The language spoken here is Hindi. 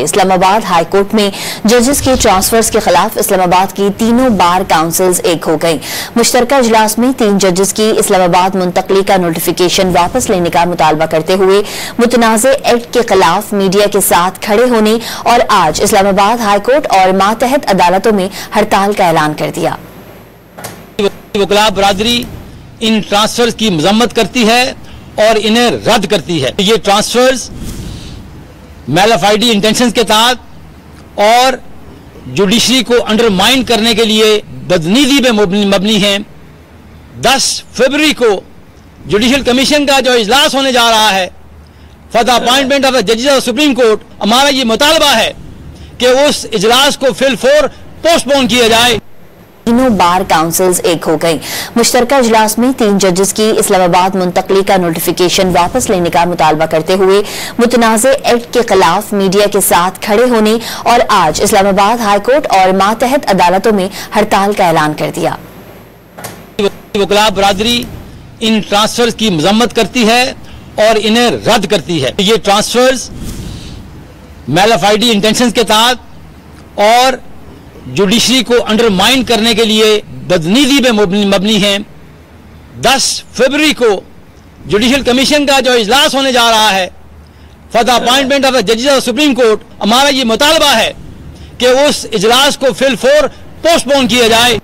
इस्लामाबाद हाई कोर्ट में जजेस के ट्रांसफर्स के खिलाफ इस्लामाबाद की तीनों बार काउंसिल्स एक हो गई। मुश्तरका इजलास में 3 जजेस की इस्लामाबाद मुंतकली का नोटिफिकेशन वापस लेने का मुतालबा करते हुए मुतनाज़े एक्ट के खिलाफ मीडिया के साथ खड़े होने और आज इस्लामाबाद हाई कोर्ट और मातहत अदालतों में हड़ताल का ऐलान कर दिया। वकला बरादरी इन ट्रांसफर्स की मजम्मत करती है और इन्हें रद्द करती है। ये ट्रांसफर्स मैलाफाइडी इंटेंशंस के तहत और जुडिशरी को अंडरमाइन करने के लिए बदनीति पे मबनी हैं। 10 फरवरी को जुडिशल कमीशन का जो इजलास होने जा रहा है for the appointment of the जजेस ऑफ सुप्रीम कोर्ट, हमारा ये मुतालबा है कि उस इजलास को फिलफौर पोस्टपोन किया जाए। तीनों बार काउंसिल्स एक हो गई। मुश्तरका इजलास में 3 जजेस की इस्लामाबाद मुंतकली का नोटिफिकेशन वापस लेने का मुतालबा करते हुए मुतनाज़े एक्ट के खिलाफ मीडिया के साथ खड़े होने और आज इस्लामाबाद हाई कोर्ट और मातहत अदालतों में हड़ताल का ऐलान कर दिया। वकला बरादरी इन ट्रांसफर्स की मजम्मत करती है और इन्हें रद्द करती है। ये ट्रांसफर्स मैलाफाइडी इंटेंशंस के तहत और जुडिशरी को अंडरमाइन करने के लिए बदनीति पे मबनी हैं। 10 फरवरी को जुडिशल कमीशन का जो इजलास होने जा रहा है for the appointment of the जजेस ऑफ सुप्रीम कोर्ट, हमारा ये मुतालबा है कि उस इजलास को फिलफौर पोस्टपोन किया जाए।